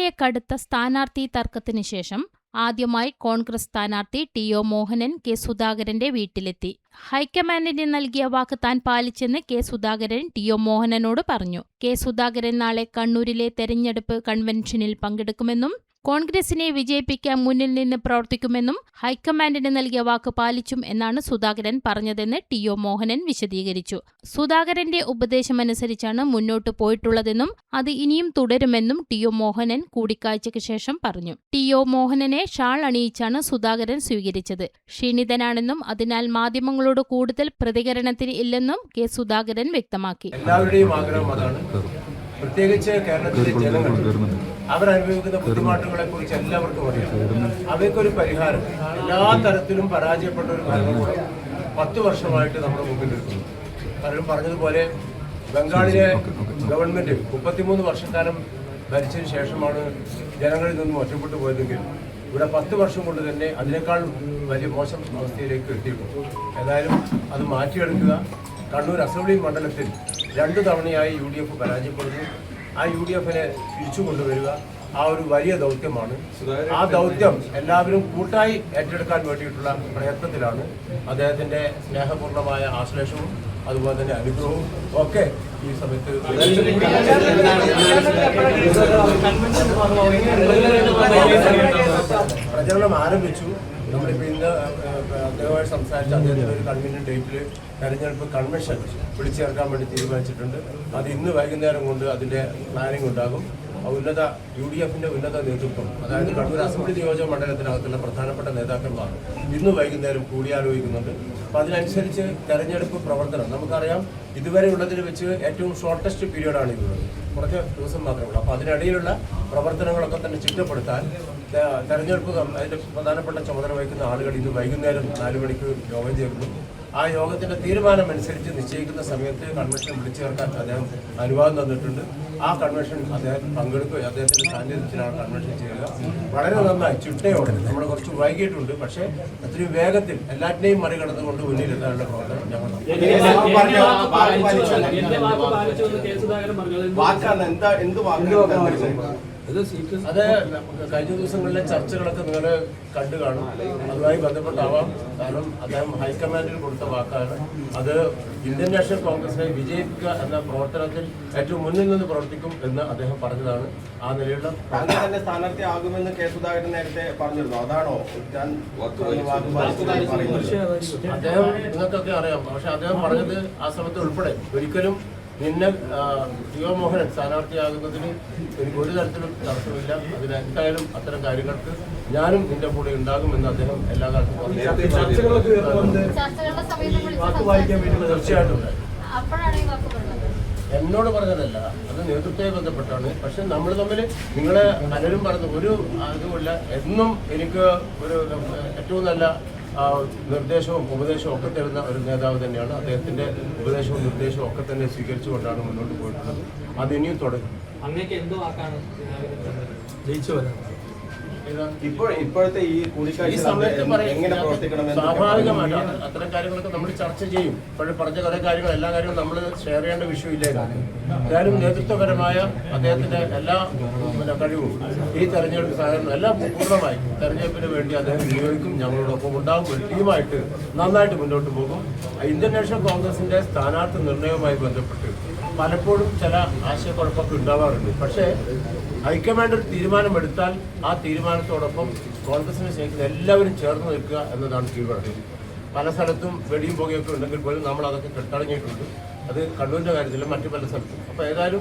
ഉണ്ടായ കടുത്ത സ്ഥാനാർത്ഥി തർക്കത്തിന് ശേഷം ആദ്യമായി കോൺഗ്രസ് സ്ഥാനാർത്ഥി ടി.ഒ. മോഹനൻ കെ. സുധാകരന്റെ വീട്ടിലെത്തി. ഹൈക്കമാൻഡിന് നൽകിയ വാക്ക് താൻ പാലിച്ചെന്ന് കെ. സുധാകരൻ ടി.ഒ. മോഹനനോട് പറഞ്ഞു. കെ. സുധാകരൻ നാളെ കണ്ണൂരിലെ തെരഞ്ഞെടുപ്പ് കൺവെൻഷനിൽ പങ്കെടുക്കുമെന്നും കോൺഗ്രസിനെ വിജയിപ്പിക്കാൻ മുന്നിൽ നിന്ന് പ്രവർത്തിക്കുമെന്നും ഹൈക്കമാൻഡിന് നൽകിയ വാക്ക് പാലിച്ചും എന്നാണ് സുധാകരൻ പറഞ്ഞതെന്ന് ടി.ഒ. മോഹനൻ വിശദീകരിച്ചു. സുധാകരന്റെ ഉപദേശമനുസരിച്ചാണ് മുന്നോട്ടു പോയിട്ടുള്ളതെന്നും അത് ഇനിയും തുടരുമെന്നും ടി.ഒ. മോഹനൻ കൂടിക്കാഴ്ചയ്ക്ക് ശേഷം പറഞ്ഞു. ടി.ഒ. മോഹനനെ ഷാൾ അണിയിച്ചാണ് സുധാകരൻ സ്വീകരിച്ചത്. ക്ഷീണിതനാണെന്നും അതിനാൽ മാധ്യമങ്ങളോട് കൂടുതൽ പ്രതികരണത്തിന് ഇല്ലെന്നും കെ. സുധാകരൻ വ്യക്തമാക്കി. എല്ലാവരുടെയും ആഗ്രഹം അതാണ്. പ്രത്യേകിച്ച് കേരളത്തിലെ ജനങ്ങൾ അവരനുഭവിക്കുന്ന ബുദ്ധിമുട്ടുകളെ കുറിച്ച് എല്ലാവർക്കും അറിയാം. അവയ്ക്കൊരു പരിഹാരം എല്ലാ തരത്തിലും പരാജയപ്പെട്ട ഒരു ഭരണകൂടം 10 വർഷമായിട്ട് നമ്മുടെ മുമ്പിൽ നിൽക്കുന്നു. പലരും പറഞ്ഞതുപോലെ ബംഗാളിലെ ഗവൺമെന്റ് 33 വർഷക്കാലം ഭരിച്ചതിന് ശേഷമാണ് ജനങ്ങളിൽ നിന്നും ഒറ്റപ്പെട്ടു പോയതെങ്കിൽ ഇവിടെ 10 വർഷം കൊണ്ട് തന്നെ അതിനേക്കാൾ വലിയ മോശം അവസ്ഥയിലേക്ക് എത്തിയിട്ടുണ്ട്. ഏതായാലും അത് മാറ്റിയെടുക്കുക. കണ്ണൂർ അസംബ്ലി മണ്ഡലത്തിൽ 2 തവണയായി UDF പരാജയപ്പെടുന്നു. ആ UDFനെ തിരിച്ചു കൊണ്ടുവരിക ആ ഒരു വലിയ ദൗത്യമാണ്. ആ ദൗത്യം എല്ലാവരും കൂട്ടായി ഏറ്റെടുക്കാൻ വേണ്ടിയിട്ടുള്ള പ്രയത്നത്തിലാണ്. അദ്ദേഹത്തിന്റെ സ്നേഹപൂർണമായ ആശ്ലേഷവും അതുപോലെ തന്നെ അനുഗ്രഹവും ഒക്കെ ഈ സമയത്ത് പ്രചരണം ആരംഭിച്ചു. നമ്മളിപ്പോൾ ഇന്ന് അദ്ദേഹവുമായി സംസാരിച്ച അദ്ദേഹത്തിൻ്റെ ഒരു കൺവീനിയന്റ് ഡേറ്റിൽ തെരഞ്ഞെടുപ്പ് കൺവെൻഷൻ വിളിച്ചു ചേർക്കാൻ വേണ്ടി തീരുമാനിച്ചിട്ടുണ്ട്. അത് ഇന്ന് വൈകുന്നേരം കൊണ്ട് അതിൻ്റെ പ്ലാനിംഗ് ഉണ്ടാകും. UDFന്റെ ഉന്നത നേതൃത്വം, അതായത് കണ്ണൂർ അസംബ്ലി നിയോജക മണ്ഡലത്തിനകത്തുള്ള പ്രധാനപ്പെട്ട നേതാക്കന്മാർ ഇന്ന് വൈകുന്നേരം കൂടിയാലോചിക്കുന്നുണ്ട്. അപ്പോൾ അതിനനുസരിച്ച് തെരഞ്ഞെടുപ്പ് പ്രവർത്തനം നമുക്കറിയാം ഇതുവരെ ഉള്ളതിൽ വെച്ച് ഏറ്റവും ഷോർട്ടസ്റ്റ് പീരീഡാണ് ഇതുള്ളത്. കുറച്ച് ദിവസം മാത്രമേ ഉള്ളൂ. അപ്പോൾ അതിനിടയിലുള്ള പ്രവർത്തനങ്ങളൊക്കെ തന്നെ ചിട്ടപ്പെടുത്താൻ തെരഞ്ഞെടുപ്പ് അതിൻ്റെ പ്രധാനപ്പെട്ട ചുമതല വഹിക്കുന്ന ആളുകൾ ഇന്ന് വൈകുന്നേരം 4 മണിക്ക് യോഗം ചേർന്നു. ആ യോഗത്തിന്റെ തീരുമാനം അനുസരിച്ച് നിശ്ചയിക്കുന്ന സമയത്ത് കൺവെൻഷൻ വിളിച്ചു ചേർക്കാൻ അദ്ദേഹം അനുവാദം തന്നിട്ടുണ്ട്. ആ കൺവെൻഷൻ അദ്ദേഹം പങ്കെടുക്കുകയും അദ്ദേഹത്തിന്റെ സാന്നിധ്യത്തിലാണ് കൺവെൻഷൻ ചെയ്യുക. വളരെ നന്നായി ചിട്ടയോടെ നമ്മൾ കുറച്ച് വൈകിട്ടുണ്ട്, പക്ഷേ അത്രയും വേഗത്തിൽ എല്ലാറ്റിനെയും മറികടന്നുകൊണ്ട് മുന്നിലെത്താനുള്ള പ്രവർത്തനം ഞങ്ങൾ അത് കഴിഞ്ഞ ദിവസങ്ങളിലെ ചർച്ചകളൊക്കെ നിങ്ങൾ കണ്ടു കാണും. അതുമായി ബന്ധപ്പെട്ടാവാം. കാരണം അദ്ദേഹം ഹൈക്കമാൻഡിൽ കൊടുത്ത വാക്കാണ്. അത് ഇന്ത്യൻ നാഷണൽ കോൺഗ്രസിനെ വിജയിപ്പിക്കുക എന്ന പ്രവർത്തനത്തിൽ ഏറ്റവും മുന്നിൽ നിന്ന് പ്രവർത്തിക്കും എന്ന് അദ്ദേഹം പറഞ്ഞതാണ്. ആ നിലയിലുള്ള തന്നെ സ്ഥാനാർത്ഥിയാകുമെന്ന് കെ. സുധാകരൻ നേരത്തെ പറഞ്ഞിരുന്നു. അതാണോ അദ്ദേഹം നിങ്ങൾക്കൊക്കെ അറിയാം. പക്ഷെ അദ്ദേഹം പറഞ്ഞത് ആ സമയത്ത് ഉൾപ്പെടെ ഒരിക്കലും നിന്നെ ടി.ഒ. മോഹനൻ സ്ഥാനാർത്ഥിയാകുന്നതിന് എനിക്ക് ഒരു തരത്തിലും തടസ്സമില്ല. അതിനെന്തായാലും അത്തരം കാര്യങ്ങൾക്ക് ഞാനും നിന്റെ കൂടെ ഉണ്ടാകുമെന്ന് അദ്ദേഹം എല്ലാ കാലത്തും തീർച്ചയായിട്ടും എന്നോട് പറഞ്ഞതല്ല, അത് നേതൃത്വത്തെ ബന്ധപ്പെട്ടാണ്. പക്ഷെ നമ്മൾ തമ്മിൽ നിങ്ങളെ പലരും പറഞ്ഞു ഒരു അതുമില്ല. എന്നും എനിക്ക് ഒരു ഏറ്റവും നല്ല നിർദ്ദേശവും ഉപദേശവും ഒക്കെ തരുന്ന ഒരു നേതാവ് തന്നെയാണ്. അദ്ദേഹത്തിന്റെ ഉപദേശവും നിർദ്ദേശവും ഒക്കെ തന്നെ സ്വീകരിച്ചുകൊണ്ടാണ് മുന്നോട്ട് പോയിട്ടുള്ളത്. അത് ഇനിയും തുടരും. ഇപ്പോഴത്തെ ഈ സ്വാഭാവികമായിട്ടാണ് അത്തരം കാര്യങ്ങളൊക്കെ നമ്മൾ ചർച്ച ചെയ്യും. ഇപ്പോഴും പറഞ്ഞ കുറേ കാര്യങ്ങൾ എല്ലാ കാര്യങ്ങളും നമ്മൾ ഷെയർ ചെയ്യേണ്ട വിഷയമില്ലായിരുന്നു. എന്തായാലും നേതൃത്വപരമായ അദ്ദേഹത്തിന്റെ എല്ലാ കഴിവും ഈ തെരഞ്ഞെടുപ്പ് സാധനം എല്ലാം പൂർണ്ണമായി തെരഞ്ഞെടുപ്പിന് വേണ്ടി അദ്ദേഹം വിനിയോഗിക്കും. ഞങ്ങളോടൊപ്പം ഉണ്ടാകും. ഒരു ടീമായിട്ട് നന്നായിട്ട് മുന്നോട്ട് പോകും. ഇന്ത്യൻ നാഷണൽ കോൺഗ്രസിന്റെ സ്ഥാനാർത്ഥി നിർണയവുമായി ബന്ധപ്പെട്ട് പലപ്പോഴും ചില ആശയക്കുഴപ്പമൊക്കെ ഉണ്ടാവാറുണ്ട്. പക്ഷേ ഹൈക്കമാൻഡ് ഒരു തീരുമാനമെടുത്താൽ ആ തീരുമാനത്തോടൊപ്പം കോൺഗ്രസിനെ സ്നേഹിക്കുന്ന എല്ലാവരും ചേർന്ന് നിൽക്കുക എന്നതാണ് കീഴ്വഴക്കം. പല സ്ഥലത്തും വെടിയും പുകയൊക്കെ ഉണ്ടെങ്കിൽ പോലും നമ്മൾ അതൊക്കെ കെട്ടടങ്ങിയിട്ടുണ്ട്. അത് കണ്ണൂരിൻ്റെ കാര്യത്തിലും മറ്റു പല സ്ഥലത്തും. അപ്പോൾ ഏതായാലും